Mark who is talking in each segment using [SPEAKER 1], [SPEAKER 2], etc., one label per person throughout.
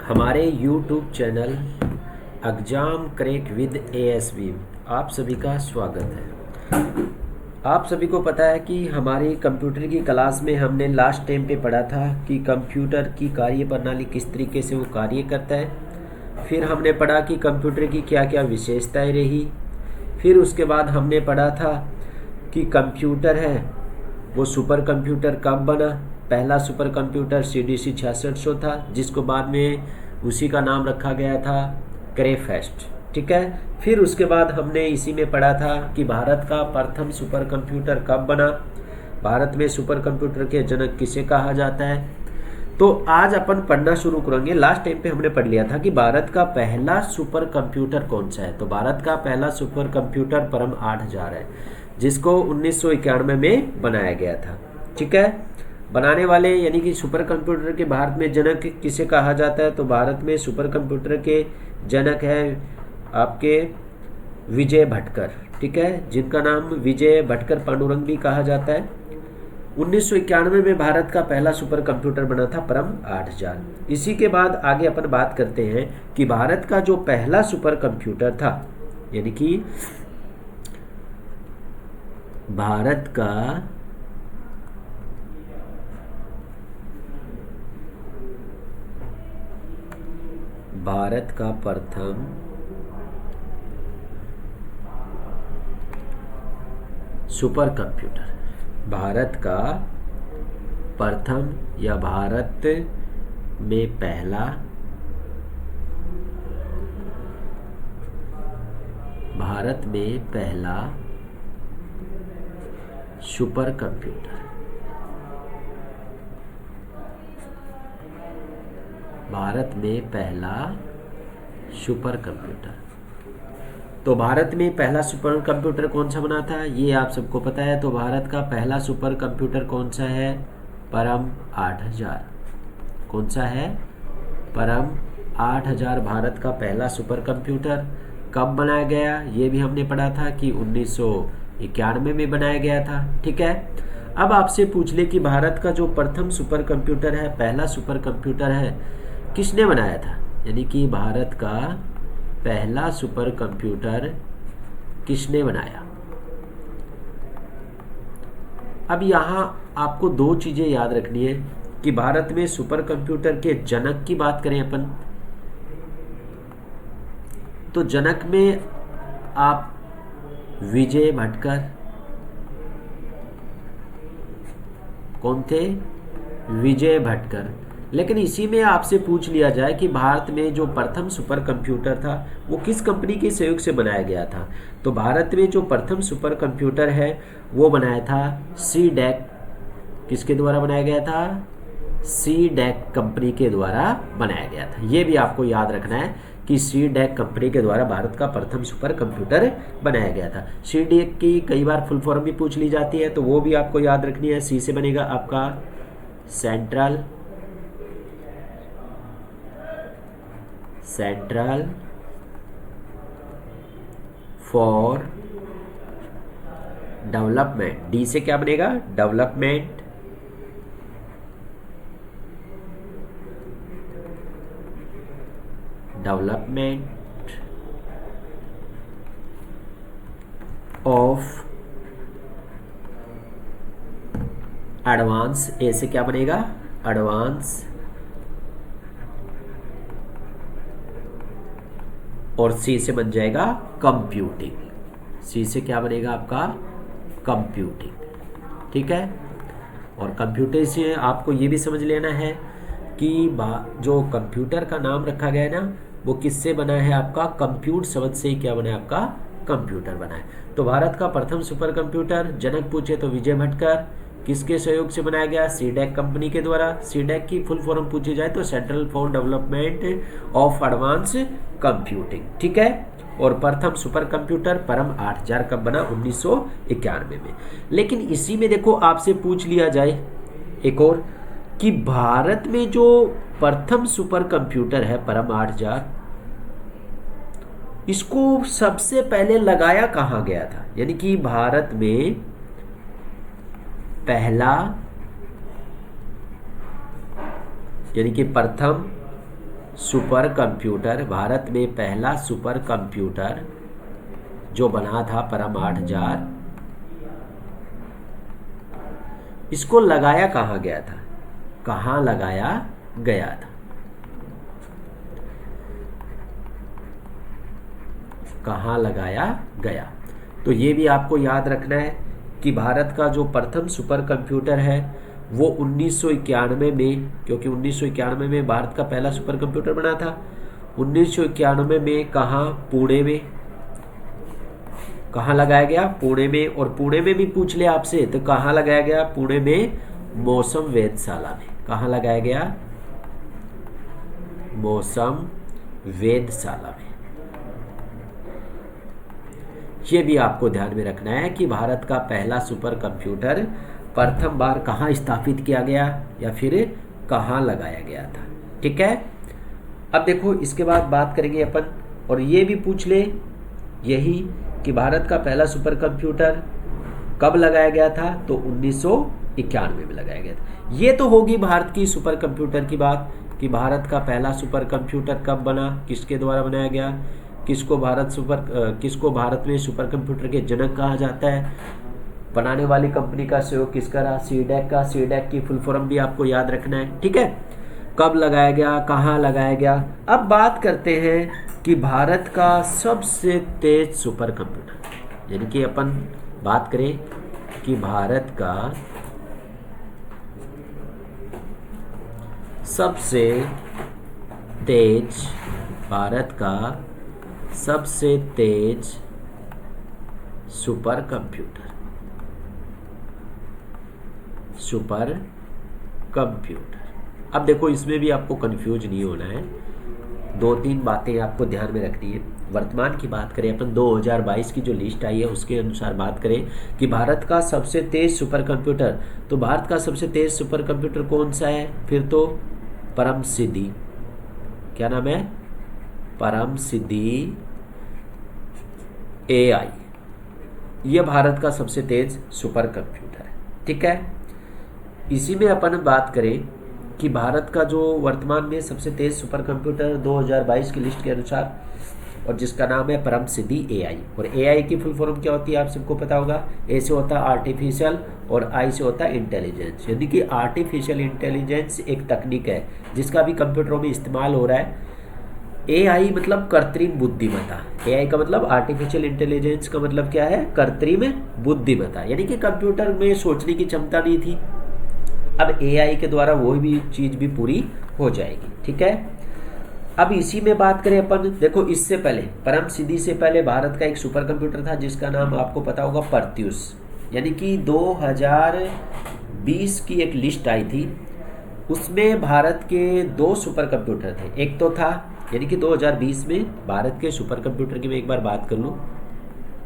[SPEAKER 1] हमारे YouTube channel exam crack with ASV आप सभी का स्वागत है। आप सभी को पता है कि हमारी कंप्यूटर की क्लास में हमने लास्ट टाइम पे पढ़ा था कि कंप्यूटर की कार्यप्रणाली किस तरीके से वो कार्य करता है। फिर हमने पढ़ा कि कंप्यूटर की क्या क्या विशेषताएं रही। फिर उसके बाद हमने पढ़ा था कि कंप्यूटर है वो सुपर कंप्यूटर कब बना। पहला सुपर कंप्यूटर CDC 6600 था, जिसको बाद में उसी का नाम रखा गया था क्रेफेस्ट। ठीक है। फिर उसके बाद हमने इसी में पढ़ा था कि भारत का प्रथम सुपर कंप्यूटर कब बना, भारत में सुपर कंप्यूटर के जनक किसे कहा जाता है। तो आज अपन पढ़ना शुरू करेंगे। लास्ट टाइम पे हमने पढ़ लिया था कि भारत का पहला सुपर कंप्यूटर कौन सा है। तो भारत का पहला सुपर कंप्यूटर परम 8000 है, जिसको 1991 में बनाया गया था। ठीक है। बनाने वाले यानी कि सुपर कंप्यूटर के भारत में जनक किसे कहा जाता है। तो भारत में सुपर कंप्यूटर के जनक है आपके विजय भटकर। ठीक है, जिनका नाम विजय भटकर पांडुरंग भी कहा जाता है। 1991 में भारत का पहला सुपर कंप्यूटर बना था परम 8000। इसी के बाद आगे अपन बात करते हैं कि भारत का जो पहला सुपर कंप्यूटर था, यानी कि भारत का प्रथम सुपर कंप्यूटर, भारत का प्रथम या भारत में पहला सुपर कंप्यूटर, भारत में पहला सुपर कंप्यूटर। तो भारत में पहला सुपर कंप्यूटर कौन सा बना था, ये आप सबको पता है। तो भारत का पहला सुपर कंप्यूटर कौन सा है, परम 8000। कौन सा है, परम 8000 भारत का पहला सुपर कंप्यूटर। कब बनाया गया, ये भी हमने पढ़ा था कि 1991 में बनाया गया था। ठीक है। अब आपसे पूछ ले कि भारत का जो प्रथम सुपर कंप्यूटर है, पहला सुपर कंप्यूटर है, किसने बनाया था, यानी कि भारत का पहला सुपर कंप्यूटर किसने बनाया। अब यहाँ आपको दो चीजें याद रखनी है कि भारत में सुपर कंप्यूटर के जनक की बात करें अपन, तो जनक में आप विजय भटकर, कौन थे, विजय भटकर। लेकिन इसी में आपसे पूछ लिया जाए कि भारत में जो प्रथम सुपर कंप्यूटर था वो किस कंपनी के सहयोग से बनाया गया था। तो भारत में जो प्रथम सुपर कंप्यूटर है वो बनाया था CDEC। किसके द्वारा बनाया गया था, CDEC कंपनी के द्वारा बनाया गया था। ये भी आपको याद रखना है कि CDEC कंपनी के द्वारा भारत का प्रथम सुपर कंप्यूटर बनाया गया था। CDEC की कई बार फुल फॉर्म भी पूछ ली जाती है, तो वो भी आपको याद रखनी है। C से बनेगा आपका सेंट्रल फॉर डेवलपमेंट। D से क्या बनेगा, डेवलपमेंट, ऑफ एडवांस। A से क्या बनेगा, एडवांस, और C से बन जाएगा कंप्यूटिंग। C से क्या बनेगा आपका, कंप्यूटिंग। ठीक है। और कंप्यूटर से आपको ये भी समझ लेना है कि जो कंप्यूटर का नाम रखा गया है ना, वो किससे बना है, आपका कंप्यूट शब्द से ही क्या बना है, आपका कंप्यूटर बना है। तो भारत का प्रथम सुपर कंप्यूटर जनक पूछे तो विजय भटकर, किसके सहयोग से बनाया गया, CDEC कंपनी के द्वारा। CDEC की फुल फॉर्म पूछी जाए तो central for development of advance computing. ठीक है। और प्रथम सुपर कंप्यूटर परम 8000 कब बना, 1991 में। लेकिन इसी में देखो आपसे पूछ लिया जाए एक और कि भारत में जो प्रथम सुपर कंप्यूटर है परम 8000, इसको सबसे पहले लगाया कहाँ गया था, यानी कि भारत में पहला यानी कि प्रथम सुपर कंप्यूटर, भारत में पहला सुपर कंप्यूटर जो बना था परम 8000, इसको लगाया कहाँ गया था? कहाँ लगाया गया था? कहाँ लगाया गया? तो ये भी आपको याद रखना है कि भारत का जो प्रथम सुपर कंप्यूटर है वो 1991 में, क्योंकि 1991 में भारत का पहला सुपर कंप्यूटर बना था। 1991 में कहाँ? पुणे में। कहाँ लगाया गया? पुणे में। और पुणे में भी पूछ ले आपसे तो कहाँ लगाया गया? पुणे में मौसम वेधशाला में। कहाँ लगाया गया? मौसम वेधशाला में। ये भी आपको ध्यान में रखना है कि भारत का पहला सुपर कंप्यूटर प्रथम बार कहाँ स्थापित किया गया या फिर कहाँ लगाया गया था। ठीक है, अब देखो इसके बाद बात करेंगे अपन, और ये भी पूछ ले यही कि भारत का पहला सुपर कंप्यूटर कब लगाया गया था? तो 1991 में लगाया गया था। ये तो होगी भारत की सुपर कंप्यूटर की बात कि भारत का पहला सुपर कंप्यूटर कब बना, किसके द्वारा बनाया गया, किसको भारत में सुपर कंप्यूटर के जनक कहा जाता है, बनाने वाली कंपनी का सहयोग किसका रहा? सीडैक का। सीडैक की फुल फॉर्म भी आपको याद रखना है। ठीक है, कब लगाया गया, कहाँ लगाया गया। अब बात करते हैं कि भारत का सबसे तेज सुपर कंप्यूटर, यानी कि अपन बात करें कि भारत का सबसे तेज सुपर कंप्यूटर। अब देखो इसमें भी आपको कंफ्यूज नहीं होना है, 2-3 बातें आपको ध्यान में रखनी है। वर्तमान की बात करें अपन, 2022 की जो लिस्ट आई है उसके अनुसार बात करें कि भारत का सबसे तेज सुपर कंप्यूटर, तो भारत का सबसे तेज सुपर कंप्यूटर कौन सा है? फिर तो परम सिद्धि। क्या नाम है? परम सिद्धि AI। यह भारत का सबसे तेज सुपर कंप्यूटर है। ठीक है, इसी में अपन बात करें कि भारत का जो वर्तमान में सबसे तेज सुपर कंप्यूटर 2022 की लिस्ट के अनुसार, और जिसका नाम है परम सिद्धि AI। और AI की फुल फॉर्म क्या होती है आप सबको पता होगा। A से होता है आर्टिफिशियल और I से होता है इंटेलिजेंस, यानी कि आर्टिफिशियल इंटेलिजेंस एक तकनीक है जिसका भी कंप्यूटरों में इस्तेमाल हो रहा है। AI मतलब कृत्रिम बुद्धिमत्ता। AI का मतलब आर्टिफिशियल इंटेलिजेंस का मतलब क्या है? कृत्रिम बुद्धिमत्ता, यानी कि कंप्यूटर में सोचने की क्षमता नहीं थी, अब AI के द्वारा वो भी चीज़ भी पूरी हो जाएगी। ठीक है, अब इसी में बात करें अपन, देखो इससे पहले परम सिद्धि से पहले भारत का एक सुपर कंप्यूटर था जिसका नाम आपको पता होगा पर्त्यूस, यानी कि 2020 की एक लिस्ट आई थी, उसमें भारत के 2 सुपर कंप्यूटर थे। एक तो था, यानी कि 2020 में भारत के सुपर कंप्यूटर की मैं एक बार बात कर लूँ,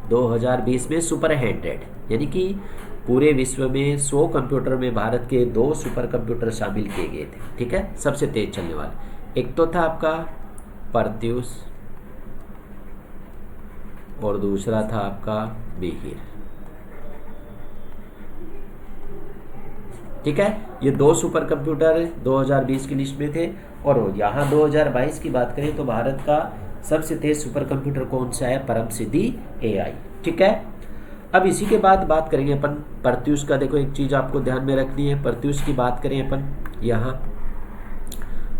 [SPEAKER 1] 2020 में सुपर 100, यानी कि पूरे विश्व में 100 कंप्यूटर में भारत के 2 सुपर कंप्यूटर शामिल किए गए थे। ठीक है, सबसे तेज चलने वाले। एक तो था आपका पर्त्यूस और दूसरा था आपका मिहिर। ठीक है, ये 2 सुपर कंप्यूटर 2020 की लिस्ट में थे। और यहाँ 2022 की बात करें तो भारत का सबसे तेज सुपर कंप्यूटर कौन सा है? परम सिद्धि AI। ठीक है, अब इसी के बाद बात करेंगे अपन पर्त्यूस का। देखो एक चीज़ आपको ध्यान में रखनी है, पर्त्यूस की बात करें अपन यहाँ,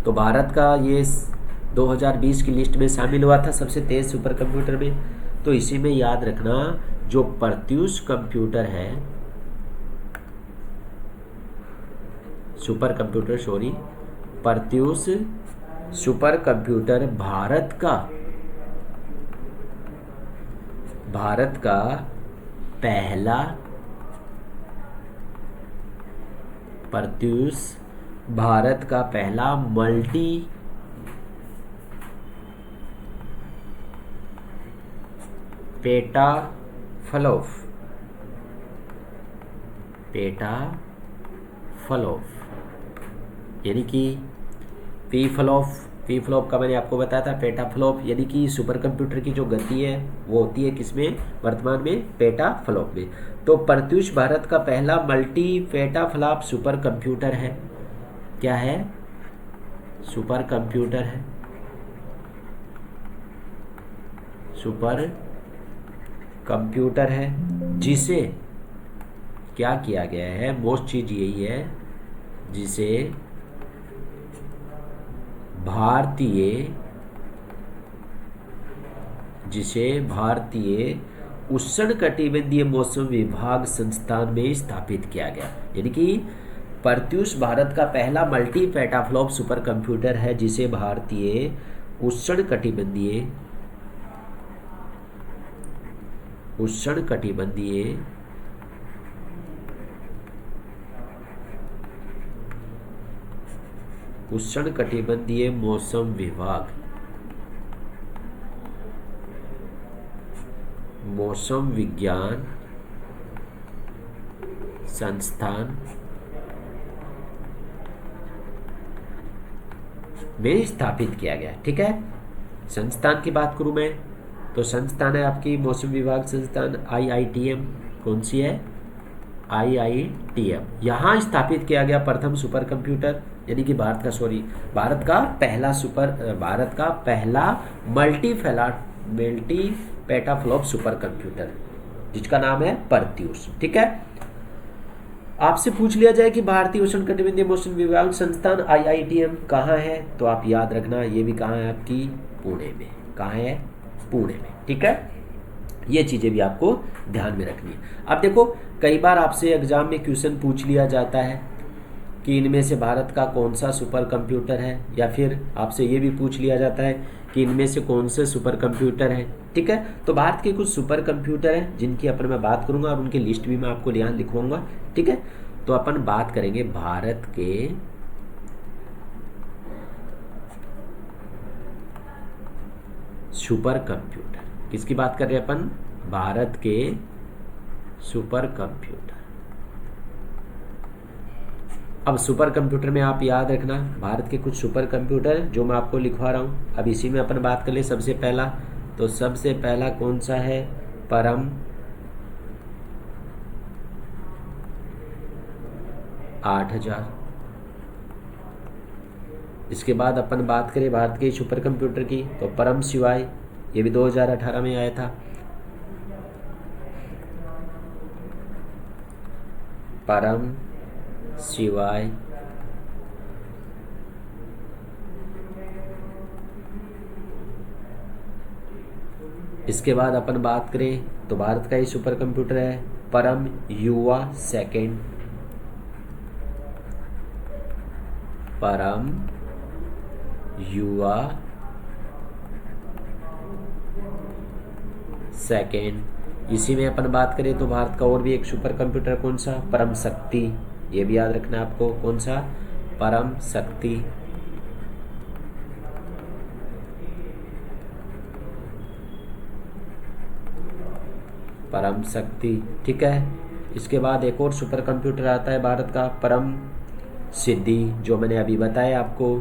[SPEAKER 1] तो भारत का ये 2020 की लिस्ट में शामिल हुआ था सबसे तेज सुपर कंप्यूटर में। तो इसी में याद रखना, जो पर्त्यूस कंप्यूटर है, सुपर कंप्यूटर पर्त्यूस सुपर कंप्यूटर भारत का पहला, पर्त्यूस भारत का पहला मल्टी पेटाफ्लॉप, यानी कि पी फ्लॉप का मैंने आपको बताया था, पेटाफ्लॉप यानी कि सुपर कंप्यूटर की जो गति है वो होती है किसमें? वर्तमान में पेटाफ्लॉप में। तो पर्त्यूस भारत का पहला मल्टी पेटाफ्लॉप सुपर कंप्यूटर है। क्या है? सुपर कंप्यूटर है। सुपर कंप्यूटर है, जिसे क्या किया गया है, मोस्ट चीज यही है, जिसे भारतीय उष्णकटिबंधीय मौसम विभाग संस्थान में स्थापित किया गया। यानी कि प्रत्यूष भारत का पहला मल्टी पेटाफ्लॉप सुपर कंप्यूटर है, जिसे भारतीय उष्णकटिबंधीय मौसम विज्ञान संस्थान में स्थापित किया गया। ठीक है, संस्थान की बात करूं मैं तो संस्थान है आपकी मौसम विभाग संस्थान, IITM। कौन सी है? IITM। यहाँ स्थापित किया गया प्रथम सुपर कंप्यूटर, यानी कि भारत का पहला मल्टी पेटाफ्लॉप सुपर कंप्यूटर, जिसका नाम है प्रत्यूष। ठीक है, आपसे पूछ लिया जाए कि भारतीय उष्णकटिबंधीय मौसम विभाग संस्थान IITM कहाँ है, तो आप याद रखना ये भी कहाँ है आपकी, पुणे में। कहाँ है? पुणे में। ठीक है, ये चीजें भी आपको ध्यान में रखनी है। अब देखो, कई बार आपसे एग्जाम में क्वेश्चन पूछ लिया जाता है कि इनमें से भारत का कौन सा सुपर कंप्यूटर है, या फिर आपसे ये भी पूछ लिया जाता है कि इनमें से कौन से सुपर कंप्यूटर है। ठीक है, तो भारत के कुछ सुपर कंप्यूटर हैं जिनकी अपन मैं बात करूंगा, और उनकी लिस्ट भी मैं आपको यहाँ लिखवाऊंगा। ठीक है, तो अपन बात करेंगे भारत के सुपर कंप्यूटर। किसकी बात कर रहे हैं अपन? भारत के सुपर कंप्यूटर। अब सुपर कंप्यूटर में आप याद रखना भारत के कुछ सुपर कंप्यूटर जो मैं आपको लिखवा रहा हूं। अब इसी में अपन बात कर ले सबसे पहला, तो सबसे पहला कौन सा है? परम 8000। इसके बाद अपन बात करें भारत के सुपर कंप्यूटर की, तो परम शिवाय, ये भी 2018 में आया था। परम शिवाय, इसके बाद अपन बात करें तो भारत का ही सुपर कंप्यूटर है परम युवा सेकेंड। परम युवा सेकेंड। इसी में अपन बात करें तो भारत का और भी एक सुपर कंप्यूटर कौन सा? परम शक्ति। ये भी याद रखना है आपको, कौन सा? परम शक्ति। परम शक्ति। ठीक है, इसके बाद एक और सुपर कंप्यूटर आता है भारत का परम सिद्धि, जो मैंने अभी बताया आपको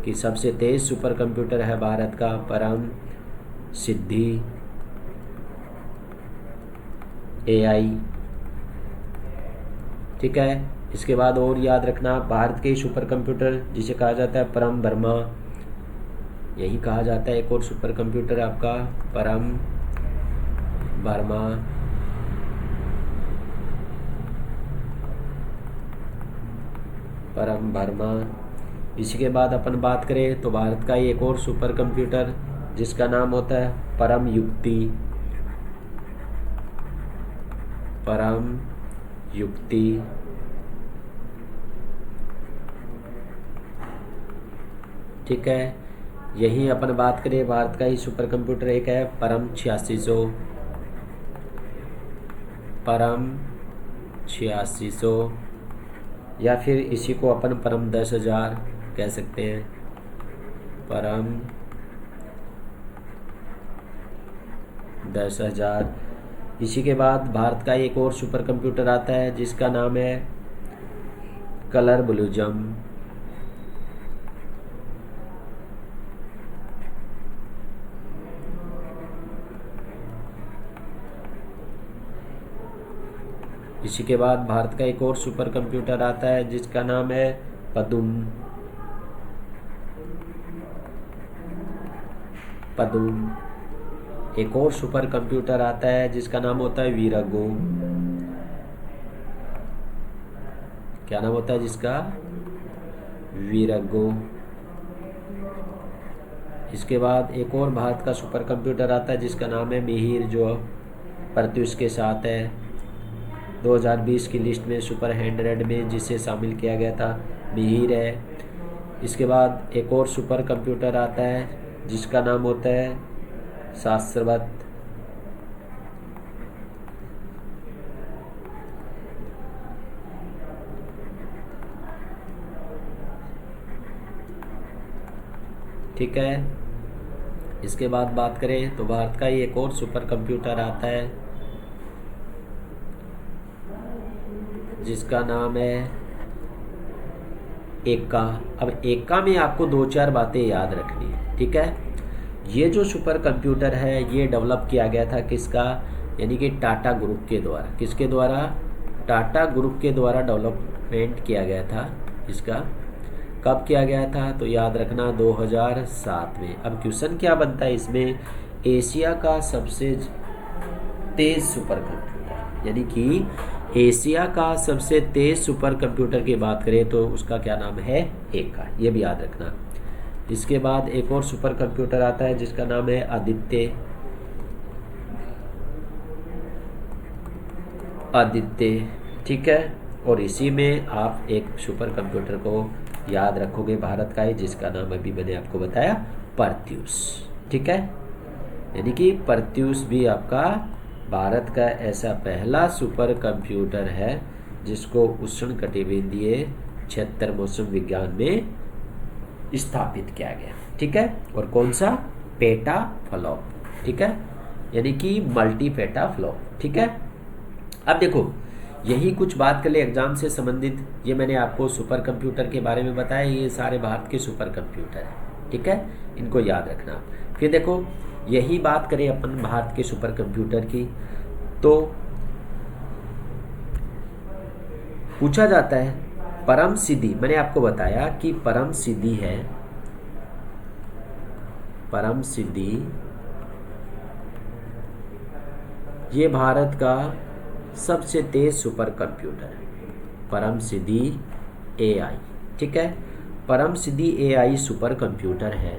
[SPEAKER 1] कि सबसे तेज सुपर कंप्यूटर है भारत का परम सिद्धि AI। ठीक है, इसके बाद और याद रखना भारत के सुपर कंप्यूटर जिसे कहा जाता है परम ब्रह्मा, यही कहा जाता है। एक और सुपर कंप्यूटर आपका परम ब्रह्मा। परम ब्रह्मा। इसी के बाद अपन बात करें तो भारत का ही एक और सुपर कंप्यूटर जिसका नाम होता है परम युक्ति। परम युक्ति। ठीक है, यही अपन बात करें भारत का ही सुपर कंप्यूटर एक है परम 8600। परम 8600, या फिर इसी को अपन परम 10,000 कह सकते हैं। परम 10,000। इसी के बाद भारत का एक और सुपर कंप्यूटर आता है जिसका नाम है कलर ब्लूजम। इसी के बाद भारत का एक और सुपर कंप्यूटर आता है जिसका नाम है पदुम। पदुम। एक और सुपर कंप्यूटर आता है जिसका नाम होता है वीरागो। क्या नाम होता है जिसका? वीरागो। इसके बाद एक और भारत का सुपर कंप्यूटर आता है जिसका नाम है मिहिर, जो प्रत्युष के साथ है। 2020 की लिस्ट में सुपर 100 में जिसे शामिल किया गया था मिहिर है। इसके बाद एक और सुपर कंप्यूटर आता है जिसका नाम होता है शास्त्रवत। ठीक है। इसके बाद बात करें तो भारत का ही एक और सुपर कंप्यूटर आता है जिसका नाम है एका। अब एका में आपको 2-4 बातें याद रखनी है, ठीक है। ये जो सुपर कंप्यूटर है ये डेवलप किया गया था किसका? यानी कि टाटा ग्रुप के द्वारा। किसके द्वारा? टाटा ग्रुप के द्वारा डेवलपमेंट किया गया था इसका। कब किया गया था? तो याद रखना 2007 में। अब क्वेश्चन क्या बनता है इसमें? एशिया का सबसे तेज सुपर कंप्यूटर, यानी कि एशिया का सबसे तेज सुपर कंप्यूटर की बात करें तो उसका क्या नाम है? एका। ये भी याद रखना। इसके बाद एक और सुपर कंप्यूटर आता है जिसका नाम है आदित्य। ठीक है। और इसी में आप एक सुपर कंप्यूटर को याद रखोगे भारत का ही, जिसका नाम अभी मैंने आपको बताया प्रत्युष। ठीक है। यानी कि प्रत्युष भी आपका भारत का ऐसा पहला सुपर कंप्यूटर है जिसको उष्णकटिबंधीय क्षेत्र मौसम विज्ञान में स्थापित किया गया। ठीक है। और कौन सा? PETA flop. ठीक है। यानी कि मल्टी पेटा फ्लॉप। ठीक है। अब देखो, यही कुछ बात कर ले एग्जाम से संबंधित। ये मैंने आपको सुपर कंप्यूटर के बारे में बताया, ये सारे भारत के सुपर कंप्यूटर हैं। ठीक है, इनको याद रखना। फिर देखो, यही बात करें अपन भारत के सुपर कंप्यूटर की तो पूछा जाता है परम सिद्धि। मैंने आपको बताया कि परम सिद्धि है, परम सिद्धि ये भारत का सबसे तेज सुपर कंप्यूटर है, परम सिद्धि AI। ठीक है। परम सिद्धि AI सुपर कंप्यूटर है।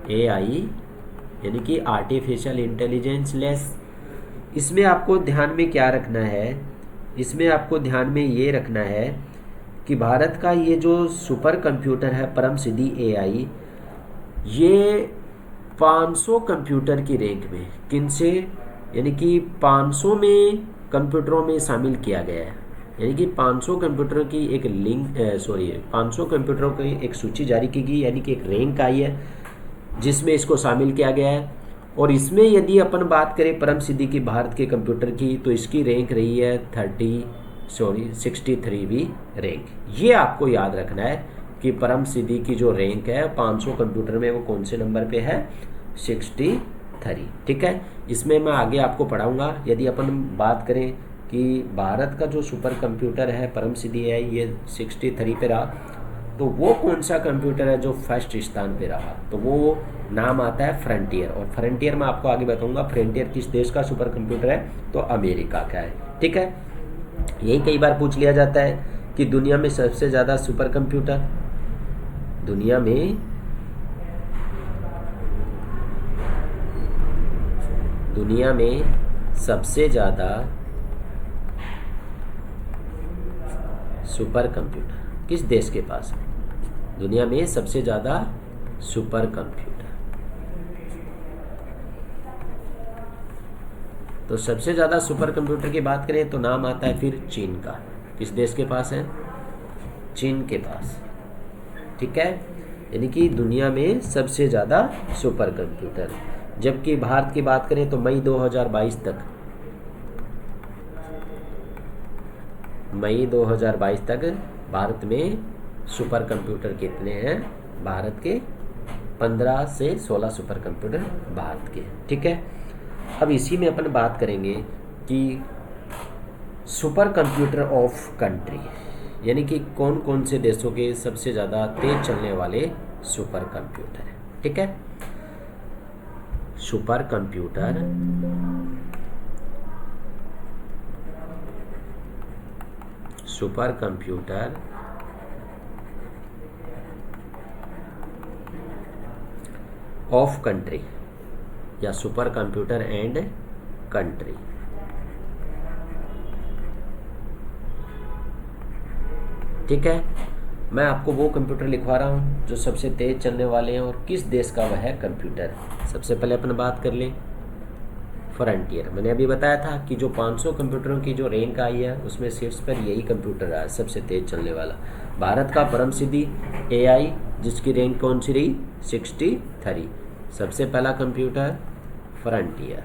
[SPEAKER 1] AI यानी कि आर्टिफिशियल इंटेलिजेंस लेस। इसमें आपको ध्यान में क्या रखना है? इसमें आपको ध्यान में ये रखना है कि भारत का ये जो सुपर कंप्यूटर है परम सिद्धि AI, ये 500 कंप्यूटर की रैंक में किनसे, यानी कि 500 में कंप्यूटरों में शामिल किया गया है। यानी कि 500 कंप्यूटरों की एक 500 कंप्यूटरों की एक सूची जारी की गई, यानी कि एक रैंक आई है जिसमें इसको शामिल किया गया है। और इसमें यदि अपन बात करें परम सिद्धि की भारत के कंप्यूटर की तो इसकी रैंक रही है 63वीं रैंक। ये आपको याद रखना है कि परम सिद्धि की जो रैंक है 500 कंप्यूटर में वो कौन से नंबर पे है? 63। ठीक है। इसमें मैं आगे आपको पढ़ाऊंगा। यदि अपन बात करें कि भारत का जो सुपर कंप्यूटर है परम सिद्धि है ये 63 पे रहा, तो वो कौन सा कंप्यूटर है जो फर्स्ट स्थान पे रहा? तो वो नाम आता है फ्रंटियर। और फ्रंटियर मैं आपको आगे बताऊंगा फ्रंटियर किस देश का सुपर कंप्यूटर है, तो अमेरिका का है। ठीक है। यही कई बार पूछ लिया जाता है कि दुनिया में सबसे ज़्यादा सुपर कंप्यूटर, दुनिया में सबसे ज़्यादा सुपर कंप्यूटर किस देश के पास है? दुनिया में सबसे ज़्यादा सुपर कंप्यूटर, तो सबसे ज़्यादा सुपर कंप्यूटर की बात करें तो नाम आता है फिर चीन का। किस देश के पास है? चीन के पास। ठीक है। यानी कि दुनिया में सबसे ज़्यादा सुपर कंप्यूटर। जबकि भारत की बात करें तो मई 2022 तक भारत में सुपर कंप्यूटर कितने हैं? भारत के 15 से 16 सुपर कंप्यूटर भारत के। ठीक है। अब इसी में अपन बात करेंगे कि सुपर कंप्यूटर ऑफ कंट्री, यानी कि कौन कौन से देशों के सबसे ज़्यादा तेज चलने वाले सुपर कंप्यूटर हैं। ठीक है। सुपर कंप्यूटर ऑफ कंट्री या सुपर कंप्यूटर एंड कंट्री। ठीक है, मैं आपको वो कंप्यूटर लिखवा रहा हूँ जो सबसे तेज चलने वाले हैं और किस देश का वह कंप्यूटर है। सबसे पहले अपन बात कर लें फ्रंटियर। मैंने अभी बताया था कि जो 500 कंप्यूटरों की जो रैंक आई है उसमें शीर्ष पर यही कंप्यूटर रहा है सबसे तेज चलने वाला। भारत का परम सिद्धि AI, जिसकी रैंक कौन सी रही, 63। सबसे पहला कंप्यूटर फ्रंटियर।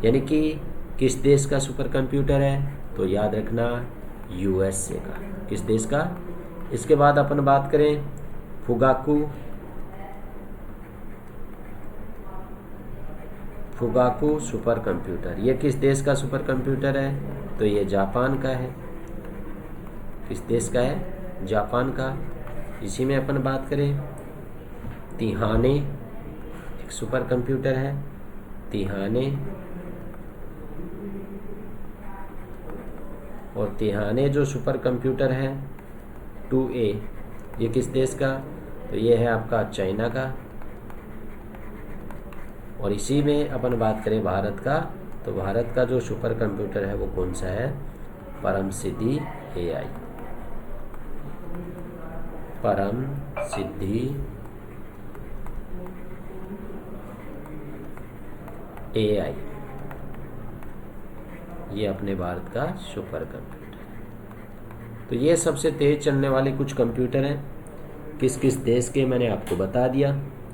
[SPEAKER 1] यानी कि किस देश का सुपर कंप्यूटर है, तो याद रखना USA का। किस देश का। इसके बाद अपन बात करें फुगाकू सुपर कंप्यूटर। ये किस देश का सुपर कंप्यूटर है, तो ये जापान का है। किस देश का है, जापान का। इसी में अपन बात करें तिहाने, एक सुपर कंप्यूटर है तिहाने। और तिहाने जो सुपर कंप्यूटर है 2A, ये किस देश का, तो ये है आपका चाइना का। और इसी में अपन बात करें भारत का, तो भारत का जो सुपर कंप्यूटर है वो कौन सा है, परम सिद्धि AI। परम सिद्धि AI, ये अपने भारत का सुपर कंप्यूटर है। तो ये सबसे तेज चलने वाले कुछ कंप्यूटर हैं किस किस देश के, मैंने आपको बता दिया।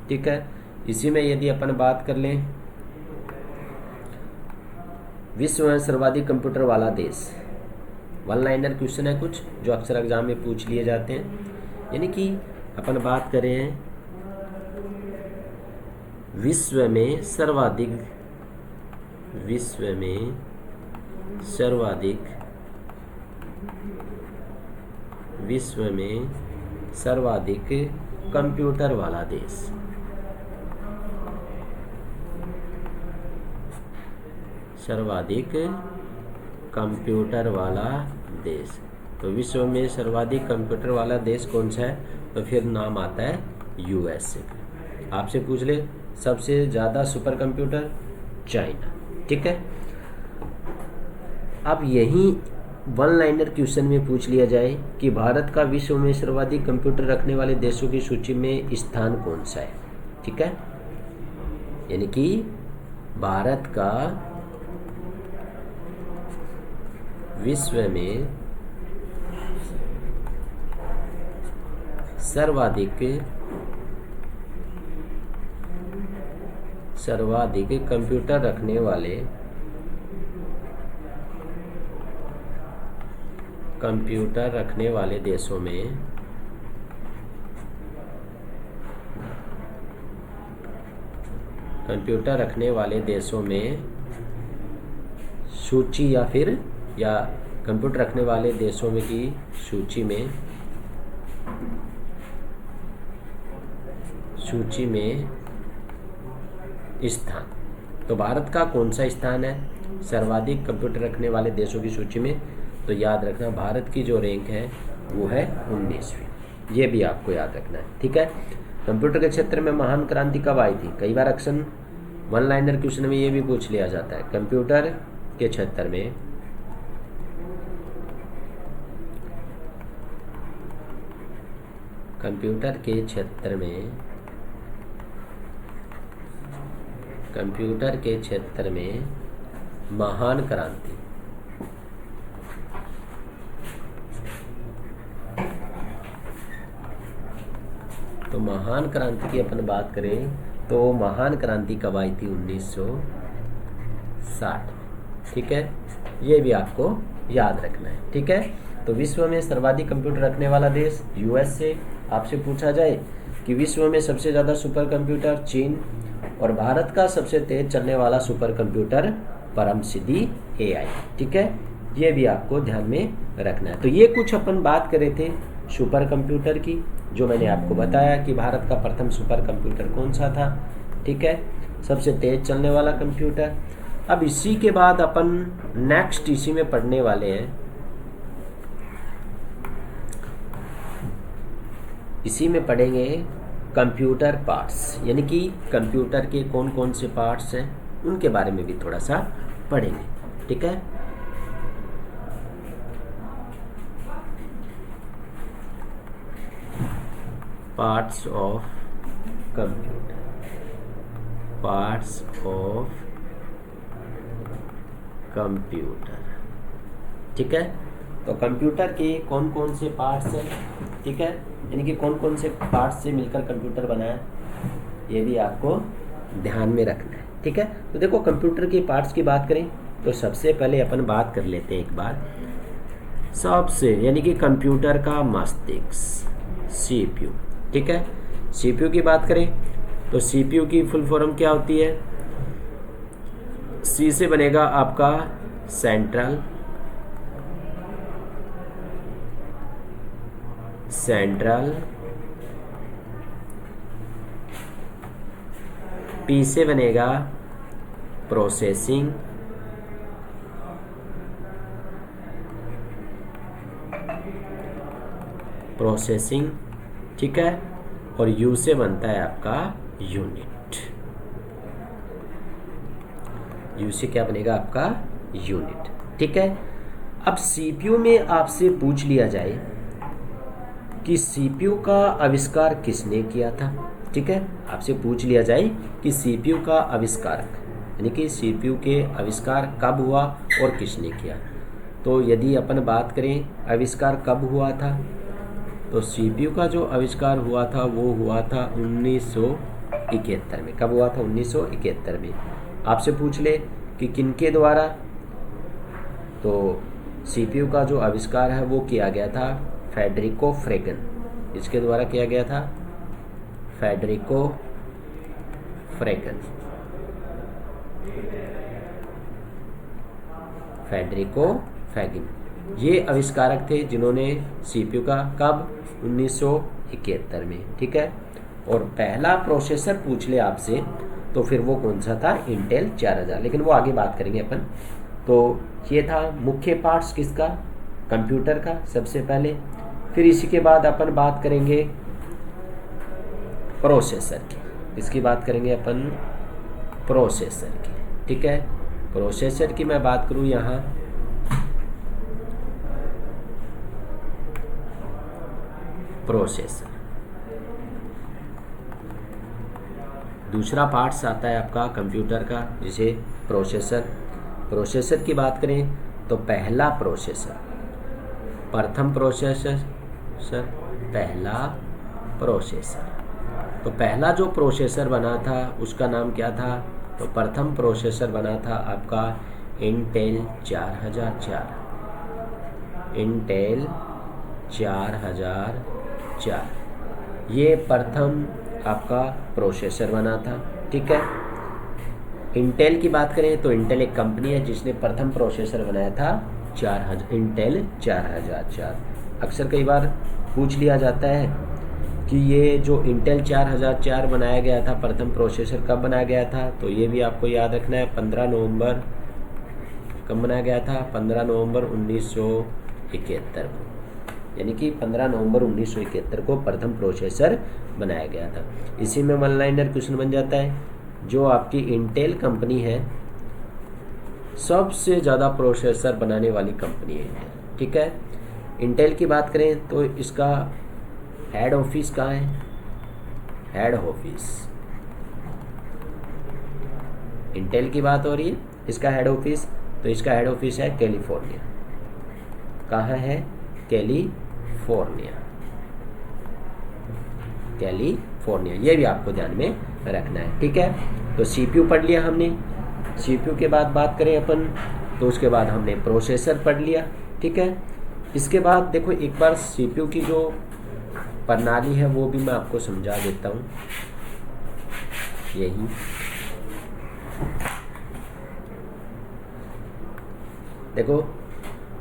[SPEAKER 1] ठीक है, इसी में यदि अपन बात कर लें विश्व में सर्वाधिक कंप्यूटर वाला देश, वन लाइनर क्वेश्चन है कुछ जो अक्सर एग्जाम में पूछ लिए जाते हैं। यानी कि अपन बात करें विश्व में सर्वाधिक कंप्यूटर वाला देश। सर्वाधिक कंप्यूटर वाला देश, तो विश्व में सर्वाधिक कंप्यूटर वाला देश कौन सा है, तो फिर नाम आता है USA का। आपसे पूछ ले सबसे ज़्यादा सुपर कंप्यूटर, चाइना। ठीक है, अब यही वन लाइनर क्वेश्चन में पूछ लिया जाए कि भारत का विश्व में सर्वाधिक कंप्यूटर रखने वाले देशों की सूची में स्थान कौन सा है। ठीक है, यानी कि भारत का विश्व में सर्वाधिक कंप्यूटर रखने वाले देशों में सूची या कंप्यूटर रखने वाले देशों में की सूची में स्थान, तो भारत का कौन सा स्थान है सर्वाधिक कंप्यूटर रखने वाले देशों की सूची में, तो याद रखना भारत की जो रैंक है वो है 19वीं। ये भी आपको याद रखना है। ठीक है, कंप्यूटर के क्षेत्र में महान क्रांति कब आई थी, कई बार अक्सर वन लाइनर क्वेश्चन में ये भी पूछ लिया जाता है। कंप्यूटर के क्षेत्र में महान क्रांति, तो महान क्रांति की अपन बात करें तो महान क्रांति कब आई थी, 1960। ठीक है, ये भी आपको याद रखना है। ठीक है, तो विश्व में सर्वाधिक कंप्यूटर रखने वाला देश USA। आपसे पूछा जाए कि विश्व में सबसे ज़्यादा सुपर कंप्यूटर, चीन। और भारत का सबसे तेज चलने वाला सुपर कंप्यूटर परम सिद्धि AI। ठीक है, ये भी आपको ध्यान में रखना है। तो ये कुछ अपन बात कर रहे थे सुपर कंप्यूटर की, जो मैंने आपको बताया कि भारत का प्रथम सुपर कंप्यूटर कौन सा था, ठीक है, सबसे तेज चलने वाला कंप्यूटर। अब इसी के बाद अपन नेक्स्ट इसी में पढ़ने वाले हैं, इसी में पढ़ेंगे कंप्यूटर पार्ट्स, यानी कि कंप्यूटर के कौन कौन से पार्ट्स हैं उनके बारे में भी थोड़ा सा पढ़ेंगे, ठीक है। Parts of computer, parts of computer, ठीक है। तो कंप्यूटर के कौन कौन से पार्ट्स हैं, ठीक है, यानी कि कौन कौन से पार्ट्स से मिलकर कंप्यूटर बना है, ये भी आपको ध्यान में रखना है, ठीक है। तो देखो कंप्यूटर के पार्ट्स की बात करें तो सबसे पहले अपन बात कर लेते हैं एक बार सबसे, यानी कि कंप्यूटर का मस्तिष्क सीपीयू, ठीक है। सीपीयू की बात करें तो सीपीयू की फुल फॉर्म क्या होती है, सी से बनेगा आपका सेंट्रल पी से बनेगा प्रोसेसिंग, ठीक है, और यू से बनता है आपका यूनिट, यू से क्या बनेगा आपका यूनिट, ठीक है। अब सीपीयू में आपसे पूछ लिया जाए कि सीपीयू का आविष्कार किसने किया था, ठीक है, आपसे पूछ लिया जाए कि सीपीयू का आविष्कारक, यानी कि सीपीयू के आविष्कार कब हुआ और किसने किया। तो यदि अपन बात करें आविष्कार कब हुआ था, तो सीपीयू का जो आविष्कार हुआ था वो हुआ था 1971 में। कब हुआ था? 1971 में। आपसे पूछ ले कि किनके द्वारा, तो सीपीयू का जो आविष्कार है वो किया गया था फेडरिको फ्रेगन, इसके द्वारा किया गया था फेडरिको फ्रेगन, ये आविष्कारक थे जिन्होंने सीपीयू का कब 1971 में, ठीक है। और पहला प्रोसेसर पूछ ले आपसे तो फिर वो कौन सा था? इंटेल 4000, लेकिन वो आगे बात करेंगे अपन। तो ये था मुख्य पार्ट्स किसका? कंप्यूटर का सबसे पहले। फिर इसी के बाद अपन बात करेंगे प्रोसेसर की, इसकी बात करेंगे अपन प्रोसेसर की, ठीक है। प्रोसेसर की मैं बात करूं यहाँ, प्रोसेसर दूसरा पार्ट्स आता है आपका कंप्यूटर का, जिसे प्रोसेसर की बात करें तो पहला प्रोसेसर, प्रथम प्रोसेसर, तो पहला जो प्रोसेसर बना था उसका नाम क्या था? तो प्रथम प्रोसेसर बना था आपका इंटेल 4004, इंटेल 4004, ये प्रथम आपका प्रोसेसर बना था, ठीक है। इंटेल की बात करें तो इंटेल एक कंपनी है जिसने प्रथम प्रोसेसर बनाया था इंटेल 4004। अक्सर कई बार पूछ लिया जाता है कि ये जो इंटेल 4004 बनाया गया था प्रथम प्रोसेसर कब बनाया गया था, तो ये भी आपको याद रखना है 15 नवंबर, कब बनाया गया था? 15 नवंबर 1971 को, यानी कि 15 नवंबर 1971 को प्रथम प्रोसेसर बनाया गया था। इसी में वन लाइनर क्वेश्चन बन जाता है, जो आपकी इंटेल कंपनी है सबसे ज़्यादा प्रोसेसर बनाने वाली कंपनी है इंटेल, ठीक है। इंटेल की बात करें तो इसका हेड ऑफिस कहाँ है? हेड ऑफिस, इंटेल की बात हो रही है, इसका हेड ऑफिस, तो इसका हेड ऑफिस है कैलिफोर्निया। कहाँ है? कैलिफोर्निया, ये भी आपको ध्यान में रखना है, ठीक है। तो सीपीयू पढ़ लिया हमने, सीपीयू के बाद बात करें अपन तो उसके बाद हमने प्रोसेसर पढ़ लिया, ठीक है। इसके बाद देखो एक बार सीपीयू की जो प्रणाली है वो भी मैं आपको समझा देता हूँ। यही देखो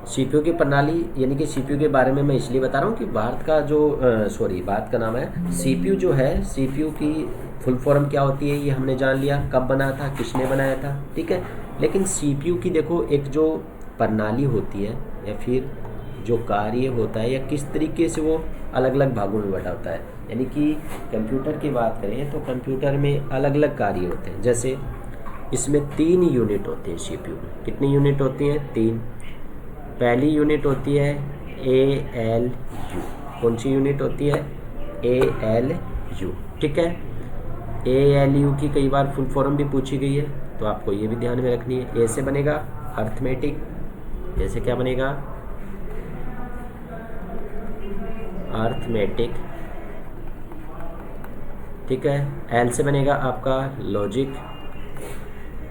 [SPEAKER 1] सीपीयू की प्रणाली यानी कि सीपीयू के बारे में मैं इसलिए बता रहा हूँ कि भारत का जो भारत का नाम है सीपीयू जो है, सीपीयू की फुल फॉर्म क्या होती है ये हमने जान लिया, कब बना था, किसने बनाया था, ठीक है। लेकिन सीपीयू की देखो एक जो प्रणाली होती है या फिर जो कार्य होता है या किस तरीके से वो अलग अलग भागों में बटा होता है, यानी कि कंप्यूटर की बात करें तो कंप्यूटर में अलग अलग कार्य होते हैं। जैसे इसमें 3 यूनिट होते हैं सीपीयू में। कितनी यूनिट होती हैं? 3। पहली यूनिट होती है ALU। कौन सी यूनिट होती है? ALU, ठीक है। ALU की कई बार फुल फॉर्म भी पूछी गई है, तो आपको ये भी ध्यान में रखनी है। ए से बनेगा अर्थमेटिक, जैसे क्या बनेगा? अर्थमेटिक, ठीक है। एल से बनेगा आपका लॉजिक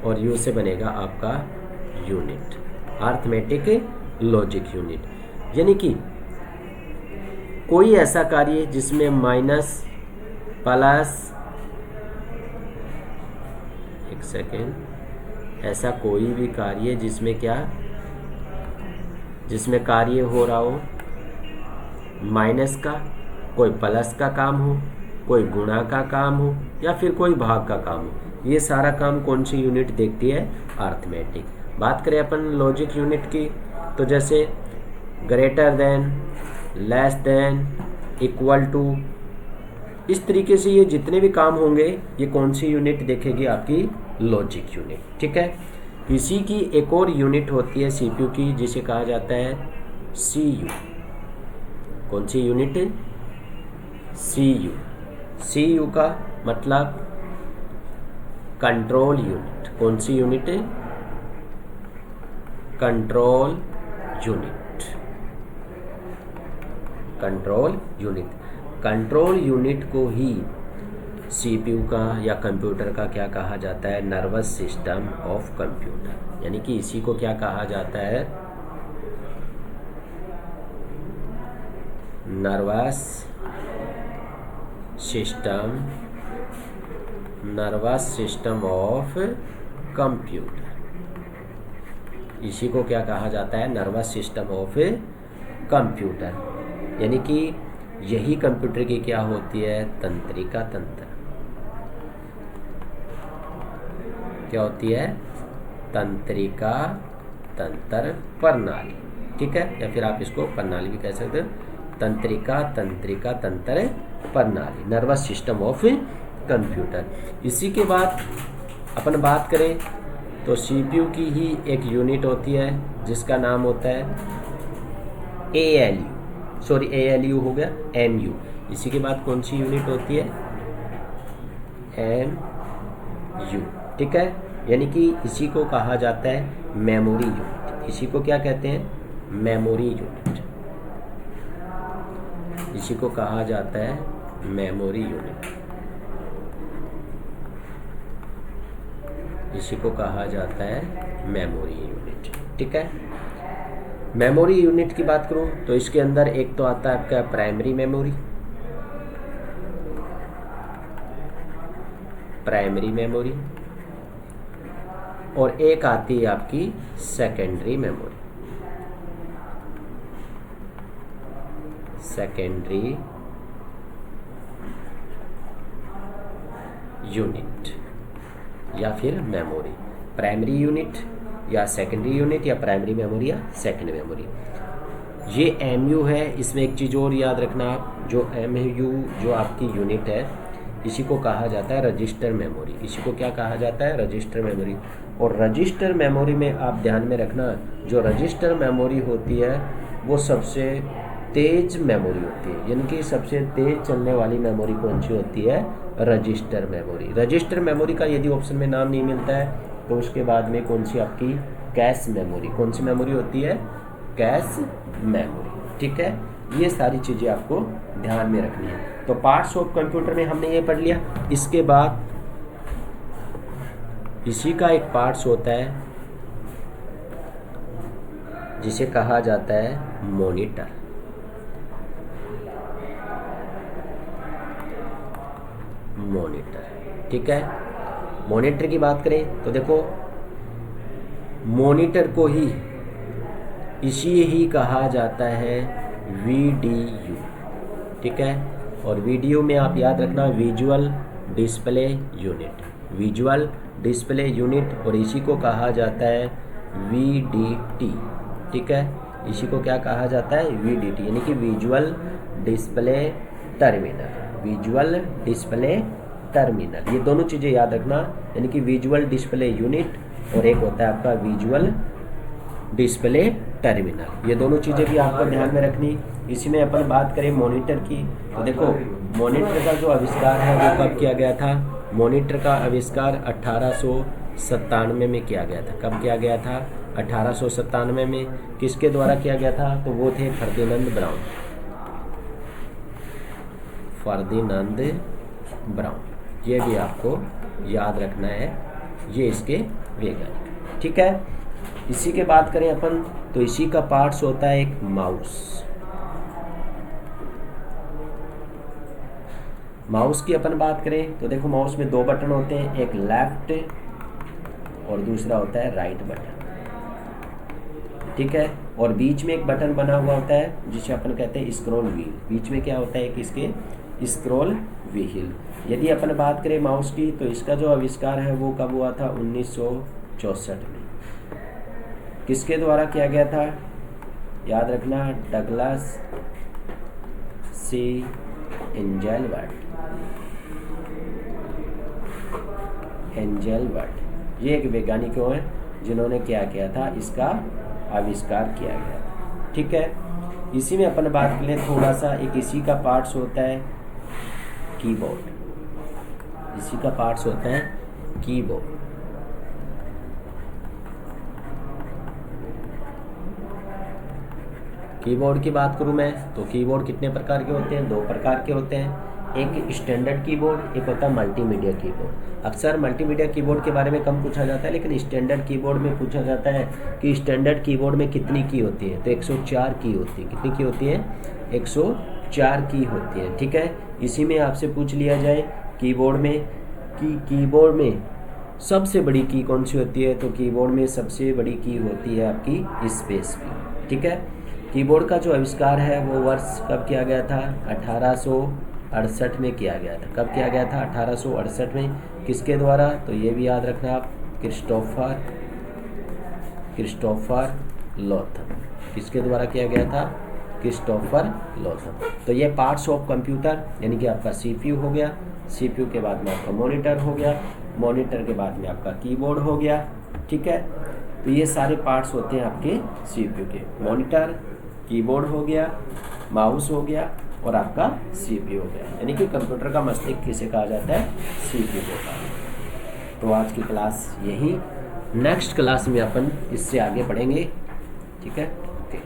[SPEAKER 1] और यू से बनेगा आपका यूनिट, अर्थमेटिक लॉजिक यूनिट। यानी कि कोई ऐसा कार्य जिसमें माइनस प्लस, एक सेकेंड, ऐसा कोई भी कार्य जिसमें क्या, जिसमें कार्य हो रहा हो माइनस का, कोई प्लस का काम हो, कोई गुणा का काम हो या फिर कोई भाग का काम हो, ये सारा काम कौन सी यूनिट देखती है? अर्थमेटिक। बात करें अपन लॉजिक यूनिट की, तो जैसे greater than, less than, equal to, इस तरीके से ये जितने भी काम होंगे ये कौन सी यूनिट देखेगी? आपकी लॉजिक यूनिट, ठीक है। इसी की एक और यूनिट होती है सीपीयू की, जिसे कहा जाता है सीयू। कौन सी यूनिट? सीयू। सीयू का मतलब कंट्रोल यूनिट। कौन सी unit? Control unit. Control unit. Control unit को ही सीपीयू का या कंप्यूटर का क्या कहा जाता है? Nervous system of computer. यानी कि इसी को क्या कहा जाता है? Nervous system, nervous system of computer. इसी को क्या कहा जाता है? Nervous system of computer. यानी कि यही कंप्यूटर की क्या होती है? तंत्रिका तंत्र। क्या होती है? तंत्रिका तंत्र प्रणाली, ठीक है। या फिर आप इसको प्रणाली भी कह सकते हो, तंत्रिका तंत्र प्रणाली, नर्वस सिस्टम ऑफ कंप्यूटर। इसी के बाद अपन बात करें तो सीपीयू की ही एक यूनिट होती है जिसका नाम होता है ALU हो गया, MU। इसी के बाद कौन सी यूनिट होती है? MU, ठीक है। यानी कि इसी को कहा जाता है मेमोरी यूनिट। इसी को क्या कहते हैं? Memory unit. इसी को कहा जाता है मेमोरी यूनिट। इसी को कहा जाता है मेमोरी यूनिट, ठीक है। मेमोरी यूनिट की बात करूं तो इसके अंदर एक तो आता है आपका प्राइमरी मेमोरी, और एक आती है आपकी सेकेंडरी मेमोरी, सेकेंडरी यूनिट या फिर मेमोरी। प्राइमरी यूनिट या सेकेंडरी यूनिट या प्राइमरी मेमोरी या सेकेंड मेमोरी। ये MU है। इसमें एक चीज़ और याद रखना आप, जो MU जो आपकी यूनिट है इसी को कहा जाता है रजिस्टर मेमोरी। इसी को क्या कहा जाता है? Register memory. और रजिस्टर मेमोरी में आप ध्यान में रखना, जो रजिस्टर मेमोरी होती है वो सबसे तेज मेमोरी होती है। यानी कि सबसे तेज चलने वाली मेमोरी कौन सी होती है? Register memory. रजिस्टर मेमोरी का यदि ऑप्शन में नाम नहीं मिलता है तो उसके बाद में कौन सी आपकी? Cache memory. कौन सी मेमोरी होती है? कैश मेमोरी, ठीक है। ये सारी चीज़ें आपको ध्यान में रखनी है। तो पार्ट्स ऑफ कंप्यूटर में हमने ये पढ़ लिया। इसके बाद इसी का एक पार्ट्स होता है जिसे कहा जाता है मॉनिटर। मॉनिटर, ठीक है। मॉनिटर की बात करें तो देखो, मॉनिटर को ही इसी ही कहा जाता है VDU, ठीक है। और वीडियो में आप याद रखना visual display unit, visual display unit, और इसी को कहा जाता है VDT, ठीक है। इसी को क्या कहा जाता है? VDT, यानी कि visual display terminal, visual display terminal. ये दोनों चीज़ें याद रखना, यानी कि विजुअल डिस्प्ले यूनिट और एक होता है आपका विजुअल डिस्प्ले टर्मिनल। ये दोनों चीज़ें भी आपको ध्यान में रखनी। इसी में अपन बात करें मॉनिटर की, तो देखो मॉनिटर का जो आविष्कार है वो कब किया गया था? मॉनिटर का आविष्कार 1897 में किया गया था। कब किया गया था? 1897 में। किसके द्वारा किया गया था? तो वो थे फर्दिनांद ब्राउन, फर्दिनांद ब्राउन। ये भी आपको याद रखना है, ये इसके वैज्ञानिक, ठीक है। इसी के बात करें अपन, तो इसी का पार्ट्स होता है एक माउस। माउस की अपन बात करें तो देखो माउस में दो बटन होते हैं, एक लेफ्ट और दूसरा होता है राइट बटन, ठीक है। और बीच में एक बटन बना हुआ होता है जिसे अपन कहते हैं स्क्रॉल व्हील। बीच में क्या होता है कि इसके स्क्रॉल व्हील। यदि अपन बात करें माउस की, तो इसका जो आविष्कार है वो कब हुआ था? 1964 में। किसके द्वारा किया गया था? याद रखना, डगलस सी एंजेलबर्ट, एंजेलबर्ट। ये एक वैज्ञानिक हैं जिन्होंने क्या किया था? इसका आविष्कार किया गया था, ठीक है। इसी में अपन बात करें थोड़ा सा, एक इसी का पार्ट्स होता है कीबोर्ड। इसी का पार्ट्स होता है कीबोर्ड। कीबोर्ड की बात करूं मैं, तो कीबोर्ड कितने प्रकार के होते हैं? दो प्रकार के होते हैं, एक स्टैंडर्ड कीबोर्ड, एक होता है मल्टीमीडिया कीबोर्ड। अक्सर मल्टीमीडिया कीबोर्ड के बारे में कम पूछा जाता है, लेकिन स्टैंडर्ड कीबोर्ड में पूछा जाता है कि स्टैंडर्ड कीबोर्ड में कितनी की होती है? तो 104 की होती है। कितनी की होती है? 104 की होती है, ठीक है। इसी में आपसे पूछ लिया जाए कीबोर्ड में कि कीबोर्ड में सबसे बड़ी की कौन सी होती है? तो कीबोर्ड में सबसे बड़ी की होती है आपकी स्पेस की, ठीक है। कीबोर्ड का जो आविष्कार है वो वर्ष कब किया गया था? 1868 में किया गया था। कब किया गया था? 1868 में। किसके द्वारा? तो ये भी याद रखना आप, क्रिस्टोफर लोथम। किसके द्वारा किया गया था? Christopher Latham. तो ये पार्ट्स ऑफ कंप्यूटर, यानी कि आपका CPU हो गया, CPU के बाद में आपका मॉनिटर हो गया, मॉनिटर के बाद में आपका कीबोर्ड हो गया, ठीक है। तो ये सारे पार्ट्स होते हैं आपके CPU के। मॉनिटर, कीबोर्ड हो गया, माउस हो गया और आपका CPU हो गया, यानी कि कंप्यूटर का मस्तिष्क किसे कहा जाता है? CPU को कहा जाता है। तो आज की क्लास यही, नेक्स्ट क्लास में अपन इससे आगे बढ़ेंगे, ठीक है। ओके।